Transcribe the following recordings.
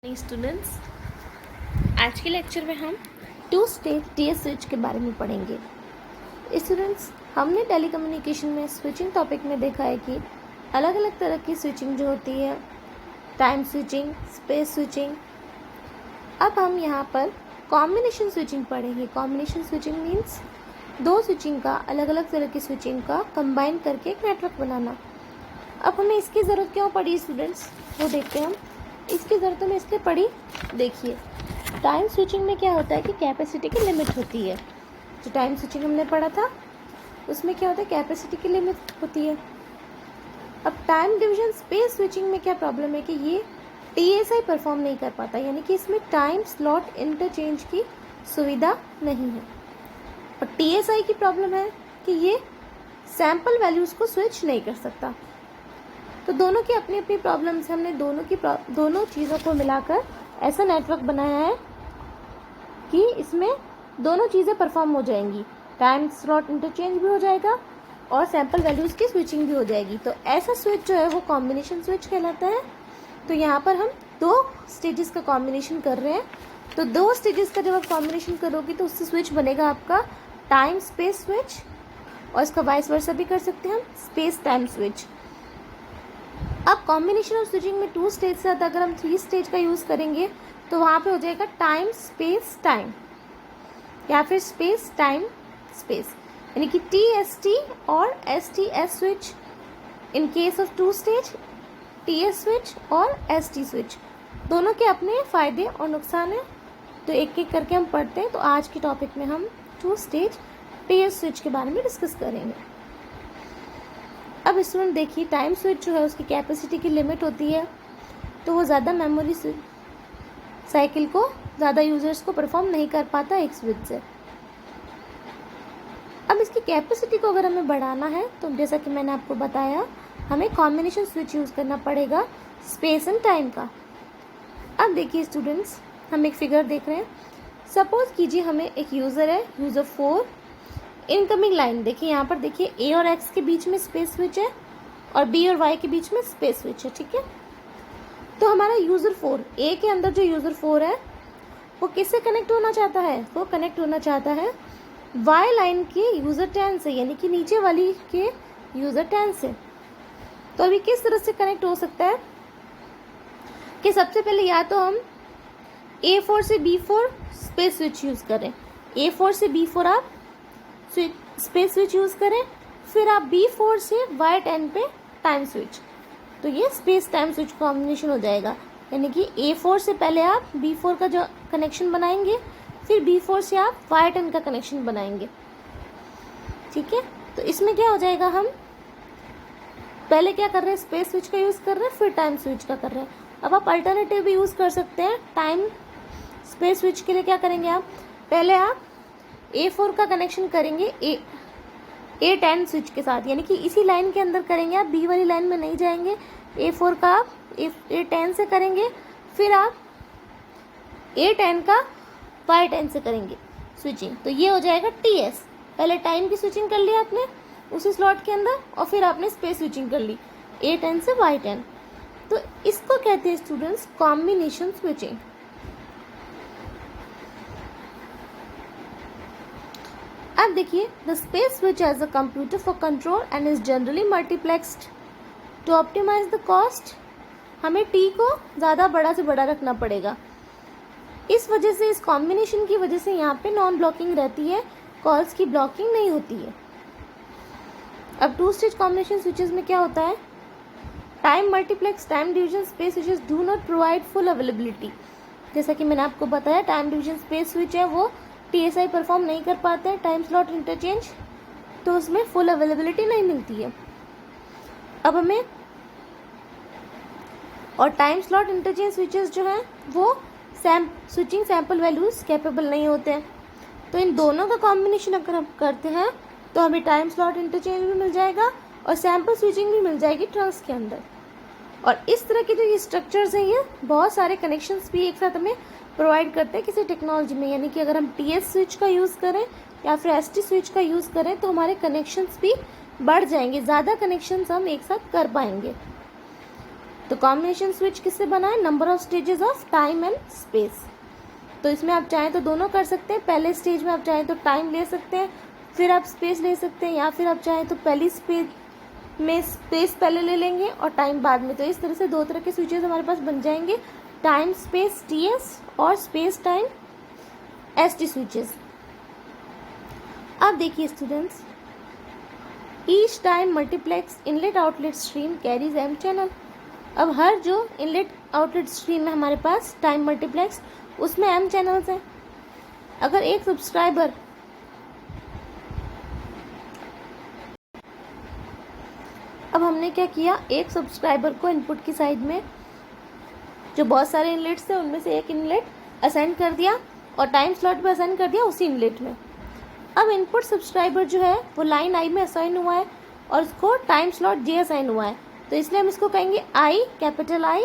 Students, आज के lecture में हम टू स्टेज टीएस स्विच के बारे में पढ़ेंगे। स्टूडेंट्स, हमने टेलीकम्युनिकेशन में स्विचिंग टॉपिक में देखा है कि अलग अलग तरह की स्विचिंग जो होती है, टाइम स्विचिंग, स्पेस स्विचिंग। अब हम यहाँ पर कॉम्बिनेशन स्विचिंग पढ़ेंगे। कॉम्बिनेशन स्विचिंग मीन्स दो स्विचिंग का, अलग अलग तरह की स्विचिंग का कंबाइन करके एक नेटवर्क बनाना। अब हमें इसकी ज़रूरत क्यों पड़ी स्टूडेंट्स, वो देखते हैं हम। इसकी ज़रूरत हमें इसलिए पड़ी, देखिए टाइम स्विचिंग में क्या होता है कि कैपेसिटी की लिमिट होती है। जो टाइम स्विचिंग हमने पढ़ा था उसमें क्या होता है, कैपेसिटी की लिमिट होती है। अब टाइम डिवीजन स्पेस स्विचिंग में क्या प्रॉब्लम है कि ये टीएसआई परफॉर्म नहीं कर पाता, यानी कि इसमें टाइम स्लॉट इंटरचेंज की सुविधा नहीं है। और टीएसआई की प्रॉब्लम है कि ये सैम्पल वैल्यूज़ को स्विच नहीं कर सकता। तो दोनों की अपनी अपनी प्रॉब्लम्स, हमने दोनों चीज़ों को मिलाकर ऐसा नेटवर्क बनाया है कि इसमें दोनों चीज़ें परफॉर्म हो जाएंगी, टाइम स्लॉट इंटरचेंज भी हो जाएगा और सैम्पल वैल्यूज़ की स्विचिंग भी हो जाएगी। तो ऐसा स्विच जो है वो कॉम्बिनेशन स्विच कहलाता है। तो यहाँ पर हम दो स्टेजेस का कॉम्बिनेशन कर रहे हैं। तो दो स्टेजेस का जब आप कॉम्बिनेशन करोगे तो उससे स्विच बनेगा आपका टाइम स्पेस स्विच, और इसका वाइस वर्सा भी कर सकते हैं हम, स्पेस टाइम स्विच। अब कॉम्बिनेशन ऑफ स्विचिंग में टू स्टेज से अगर हम थ्री स्टेज का यूज़ करेंगे तो वहाँ पे हो जाएगा टाइम स्पेस टाइम या फिर स्पेस टाइम स्पेस, यानी कि TST और STS switch in case of two stage, TS switch और ST स्विच। दोनों के अपने फ़ायदे और नुकसान हैं, तो एक एक करके हम पढ़ते हैं। तो आज के टॉपिक में हम टू स्टेज TS स्विच के बारे में डिस्कस करेंगे। अब स्टूडेंट देखिए, टाइम स्विच जो है उसकी कैपेसिटी की लिमिट होती है, तो वो ज़्यादा मेमोरी साइकिल को, ज़्यादा यूजर्स को परफॉर्म नहीं कर पाता एक स्विच से। अब इसकी कैपेसिटी को अगर हमें बढ़ाना है तो जैसा कि मैंने आपको बताया, हमें कॉम्बिनेशन स्विच यूज़ करना पड़ेगा स्पेस एंड टाइम का। अब देखिए स्टूडेंट्स, हम एक फिगर देख रहे हैं। सपोज कीजिए हमें एक यूज़र है, यूज़र 4, इनकमिंग लाइन। देखिए यहाँ पर, देखिए A और X के बीच में स्पेस स्विच है और B और Y के बीच में स्पेस स्विच है, ठीक है। तो हमारा यूज़र 4, A के अंदर जो यूज़र 4 है वो किससे कनेक्ट होना चाहता है, वो कनेक्ट होना चाहता है Y लाइन के यूज़र 10 से, यानी कि नीचे वाली के यूज़र 10 से। तो अभी किस तरह से कनेक्ट हो सकता है कि सबसे पहले या तो हम A4 से B4 स्पेस स्विच यूज़ करें, A4 से B4 आप स्पेस स्विच यूज़ करें, फिर आप B4 से Y10 पे टाइम स्विच। तो ये स्पेस टाइम स्विच कॉम्बिनेशन हो जाएगा, यानी कि A4 से पहले आप B4 का जो कनेक्शन बनाएंगे, फिर B4 से आप Y10 का कनेक्शन बनाएंगे, ठीक है। तो इसमें क्या हो जाएगा, हम पहले क्या कर रहे हैं, स्पेस स्विच का यूज़ कर रहे हैं, फिर टाइम स्विच का कर रहे हैं। अब आप अल्टरनेटिव भी यूज़ कर सकते हैं। टाइम स्पेस स्विच के लिए क्या करेंगे, आप पहले आप A4 का कनेक्शन करेंगे A10 स्विच के साथ, यानी कि इसी लाइन के अंदर करेंगे, आप B वाली लाइन में नहीं जाएंगे। A4 का आप A10 से करेंगे, फिर आप A10 का Y10 से करेंगे स्विचिंग। तो ये हो जाएगा TS। पहले टाइम की स्विचिंग कर ली आपने उसी स्लॉट के अंदर, और फिर आपने स्पेस स्विचिंग कर ली A10 से Y10। तो इसको कहते हैं स्टूडेंट्स कॉम्बिनेशन स्विचिंग। अब देखिए, the space switch as a computer for control and is generally multiplexed to optimise the cost. हमें T को ज़्यादा बड़ा से बड़ा रखना पड़ेगा। इस वजह से, इस कॉम्बिनेशन की वजह से यहाँ पे नॉन ब्लॉकिंग रहती है, कॉल्स की ब्लॉकिंग नहीं होती है। अब टू स्टेज कॉम्बिनेशन स्विचेस में क्या होता है, time multiplex, time division space switches do not provide full availability. जैसा कि मैंने आपको बताया, टाइम डिवीजन स्पेस स्विच है वो TSI परफॉर्म नहीं कर पाते हैं, टाइम स्लॉट इंटरचेंज, तो उसमें फुल अवेलेबिलिटी नहीं मिलती है। अब हमें, और टाइम स्लॉट इंटरचेंज स्विचेस जो हैं वो स्विचिंग सैम्पल वैल्यूज़ कैपेबल नहीं होते हैं। तो इन दोनों का कॉम्बिनेशन अगर हम करते हैं तो हमें टाइम स्लॉट इंटरचेंज भी मिल जाएगा और सैम्पल स्विचिंग भी मिल जाएगी ट्रंक्स के अंदर। और इस तरह के जो ये स्ट्रक्चर्स हैं, ये बहुत सारे कनेक्शंस भी एक साथ हमें प्रोवाइड करते हैं किसी टेक्नोलॉजी में। यानी कि अगर हम TS स्विच का यूज़ करें या फिर ST स्विच का यूज़ करें तो हमारे कनेक्शंस भी बढ़ जाएंगे, ज़्यादा कनेक्शंस हम एक साथ कर पाएंगे। तो कॉम्बिनेशन स्विच किससे बना है? Number of stages of time and space. तो इसमें आप चाहें तो दोनों कर सकते हैं। पहले स्टेज में आप चाहें तो टाइम ले सकते हैं, फिर आप स्पेस ले सकते हैं, या फिर आप चाहें तो पहली स्पेस में स्पेस पहले ले लेंगे और टाइम बाद में। तो इस तरह से दो तरह के स्विचेस हमारे पास बन जाएंगे, टाइम स्पेस TS और स्पेस टाइम ST स्विचेस। अब देखिए students, each time multiplex inlet outlet stream carries M channel. अब हर जो इनलेट आउटलेट स्ट्रीम है हमारे पास टाइम मल्टीप्लेक्स, उसमें M चैनल्स हैं। अगर एक सब्सक्राइबर अब हमने क्या किया, एक सब्सक्राइबर को इनपुट की साइड में जो बहुत सारे इनलेट्स थे उनमें से एक इनलेट असाइन कर दिया और टाइम स्लॉट पे असाइन कर दिया उसी इनलेट में। अब इनपुट सब्सक्राइबर जो है वो लाइन I में असाइन हुआ है और उसको टाइम स्लॉट J असाइन हुआ है, तो इसलिए हम इसको कहेंगे I, कैपिटल I,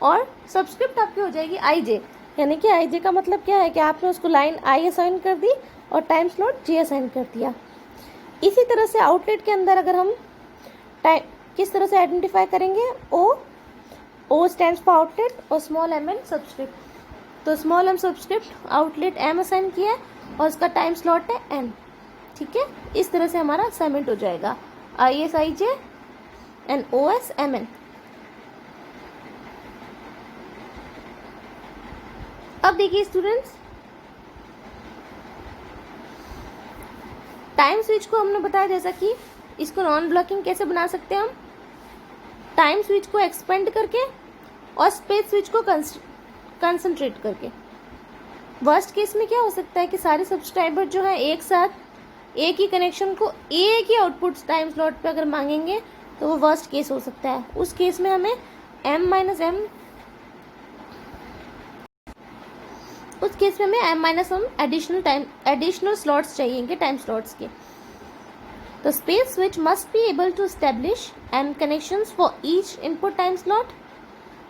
और सब्सक्रिप्ट आपकी हो जाएगी IJ। यानी कि IJ का मतलब क्या है कि आपने उसको लाइन I असाइन कर दी और टाइम स्लॉट J असाइन कर दिया। इसी तरह से आउटलेट के अंदर अगर हम टाइम किस तरह से आइडेंटिफाई करेंगे, O स्टैंड्स फॉर आउटलेट और स्मॉल m एंड सब्सक्रिप्ट। तो small m subscript outlet M assign किया है और उसका टाइम स्लॉट है N। ठीक है, इस तरह से हमारा असाइनमेंट हो जाएगा IS IJ and OS MN। अब देखिए स्टूडेंट्स, टाइम स्विच को हमने बताया जैसा कि इसको नॉन ब्लॉकिंग कैसे बना सकते हैं हम, टाइम स्विच को एक्सपेंड करके और स्पेस स्विच को कंसंट्रेट करके। वर्स्ट केस में क्या हो सकता है कि सारे सब्सक्राइबर जो है एक साथ एक ही कनेक्शन को एक ही आउटपुट टाइम स्लॉट पे अगर मांगेंगे तो वो वर्स्ट केस हो सकता है। उस केस में हमें M-M एडिशनल स्लॉट्स चाहिए टाइम स्लॉट्स के। तो space switch must be able to establish M connections for each input time slot.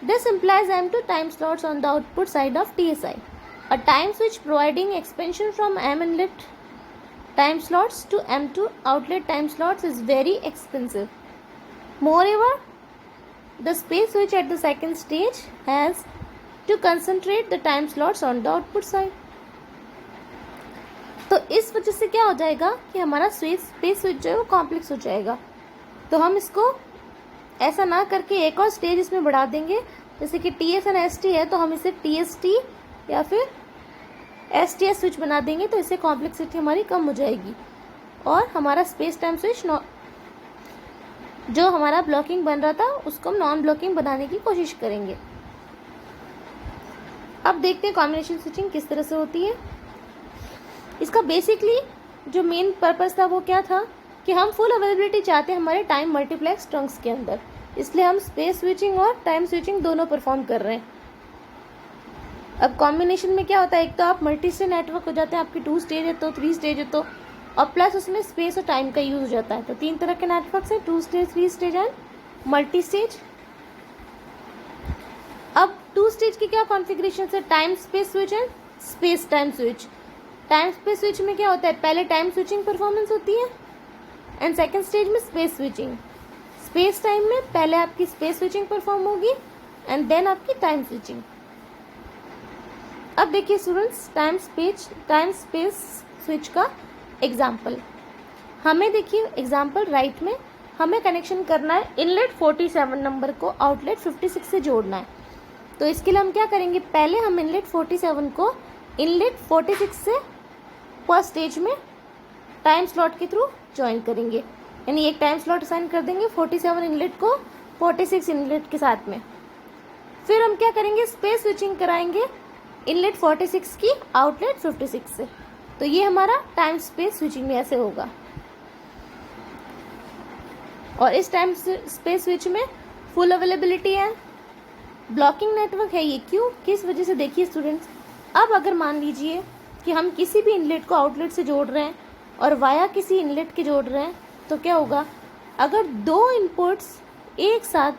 This implies M2 time slots on the output side of TSI. A time switch providing expansion from M inlet time slots to M2 outlet time slots is very expensive. Moreover, the space switch at the second stage has to concentrate the time slots on the output side. तो इस वजह से क्या हो जाएगा कि हमारा space switch जो है वो कॉम्प्लेक्स हो जाएगा। तो हम इसको ऐसा ना करके एक और स्टेज इसमें बढ़ा देंगे, जैसे कि TS एंड ST है तो हम इसे TST या फिर STS स्विच बना देंगे, तो इससे कॉम्प्लेक्सिटी हमारी कम हो जाएगी और हमारा स्पेस टाइम स्विच जो हमारा ब्लॉकिंग बन रहा था उसको हम नॉन ब्लॉकिंग बनाने की कोशिश करेंगे। अब देखते हैं कॉम्बिनेशन स्विचिंग किस तरह से होती है। इसका बेसिकली जो मेन पर्पस था वो क्या था कि हम फुल अवेलेबिलिटी चाहते हैं हमारे टाइम मल्टीप्लेक्स ट्रंक्स के अंदर, इसलिए हम स्पेस स्विचिंग और टाइम स्विचिंग दोनों परफॉर्म कर रहे हैं। अब कॉम्बिनेशन में क्या होता है, एक तो आप मल्टी स्टेज नेटवर्क हो जाते हैं, आपकी 2 स्टेज है तो 3 स्टेज है तो, और प्लस उसमें स्पेस और टाइम का यूज हो जाता है। तो 3 तरह के नेटवर्क्स हैं, 2 stage, 3 stage and multi stage. अब 2 स्टेज की क्या कॉन्फ़िगरेशन है, time space switch and space time switch. Time space switch में क्या होता है, पहले टाइम स्विचिंग परफॉर्मेंस होती है एंड सेकंड स्टेज में स्पेस स्विचिंग। स्पेस टाइम में पहले आपकी स्पेस स्विचिंग परफॉर्म होगी एंड देन आपकी टाइम स्विचिंग। अब देखिए स्टूडेंट्स, टाइम स्पेस स्विच का एग्जाम्पल हमें देखिए, एग्जाम्पल राइट में हमें कनेक्शन करना है इनलेट 47 नंबर को आउटलेट 56 से जोड़ना है। तो इसके लिए हम क्या करेंगे, पहले हम इनलेट 47 को इनलेट 46 से फर्स्ट स्टेज में टाइम स्लॉट के थ्रू ज्वाइन करेंगे, यानी एक टाइम स्लॉट असाइन कर देंगे 47 इनलेट को 46 इनलेट के साथ में। फिर हम क्या करेंगे, स्पेस स्विचिंग कराएंगे इनलेट 46 की आउटलेट 56 से। तो ये हमारा टाइम स्पेस स्विचिंग में ऐसे होगा। और इस टाइम स्पेस स्विच में फुल अवेलेबिलिटी है, ब्लॉकिंग नेटवर्क है। ये क्यों, किस वजह से, देखिए स्टूडेंट्स, अब अगर मान लीजिए कि हम किसी भी इनलेट को आउटलेट से जोड़ रहे हैं और वाया किसी इनलेट के जोड़ रहे हैं, तो क्या होगा, अगर 2 इनपुट्स एक साथ,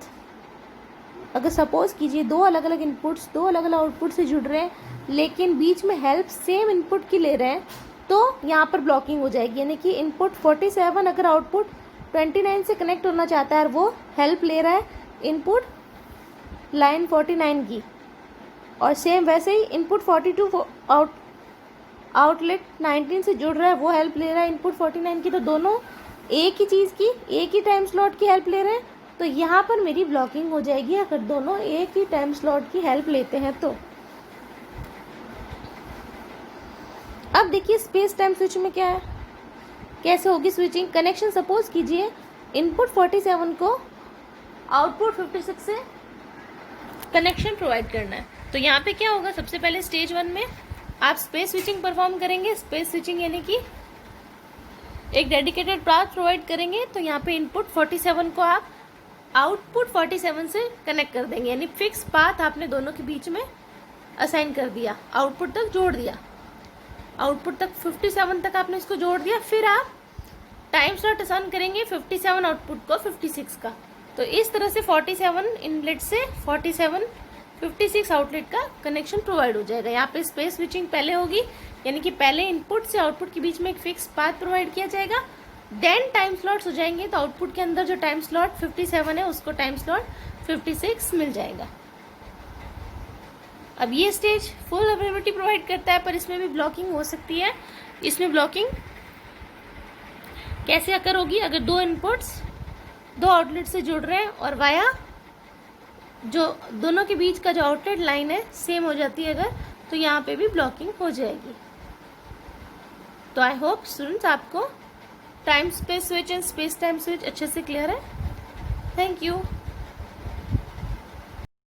अगर सपोज कीजिए 2 अलग अलग इनपुट्स 2 अलग अलग आउटपुट से जुड़ रहे हैं लेकिन बीच में हेल्प सेम इनपुट की ले रहे हैं, तो यहाँ पर ब्लॉकिंग हो जाएगी। यानी कि इनपुट 47 अगर आउटपुट 29 से कनेक्ट होना चाहता है और वो हेल्प ले रहा है इनपुट लाइन 49 की, और सेम वैसे ही इनपुट 42 आउटलेट 19 से जुड़ रहा है, वो हेल्प ले रहा है इनपुट 49 की। तो दोनों एक ही चीज़ की, एक ही टाइम स्लॉट की हेल्प ले रहे हैं, तो यहाँ पर मेरी ब्लॉकिंग हो जाएगी अगर दोनों एक ही टाइम स्लॉट की हेल्प लेते हैं तो। अब देखिए स्पेस टाइम स्विच में क्या है, कैसे होगी स्विचिंग। कनेक्शन सपोज कीजिए इनपुट 47 को आउटपुट 56 से कनेक्शन प्रोवाइड करना है। तो यहाँ पे क्या होगा, सबसे पहले स्टेज 1 में आप स्पेस स्विचिंग परफॉर्म करेंगे। स्पेस स्विचिंग यानी कि एक डेडिकेटेड पाथ प्रोवाइड करेंगे। तो यहाँ पे इनपुट 47 को आप आउटपुट 47 से कनेक्ट कर देंगे, यानी फिक्स पाथ आपने दोनों के बीच में असाइन कर दिया, आउटपुट तक जोड़ दिया, आउटपुट तक 57 तक आपने इसको जोड़ दिया। फिर आप टाइम स्लॉट असाइन करेंगे 57 आउटपुट को 56 का। तो इस तरह से 47 इनलेट से 56 आउटलेट का कनेक्शन प्रोवाइड हो जाएगा। यहाँ पे स्पेस स्विचिंग पहले होगी, यानी कि पहले इनपुट से आउटपुट के बीच में एक फिक्स पाथ प्रोवाइड किया जाएगा, देन टाइम स्लॉट्स हो जाएंगे। तो आउटपुट के अंदर जो टाइम स्लॉट 57 है उसको टाइम स्लॉट 56 मिल जाएगा। अब ये स्टेज फुल अवेलेबिलिटी प्रोवाइड करता है, पर इसमें भी ब्लॉकिंग हो सकती है। इसमें ब्लॉकिंग कैसे अकर होगी, अगर दो इनपुट्स दो आउटलेट से जुड़ रहे हैं और वाया जो दोनों के बीच का जो आउटलेट लाइन है सेम हो जाती है अगर, तो यहाँ पे भी ब्लॉकिंग हो जाएगी। तो आई होप स्टूडेंट्स आपको time space switch and space time switch अच्छे से क्लियर है। Thank you.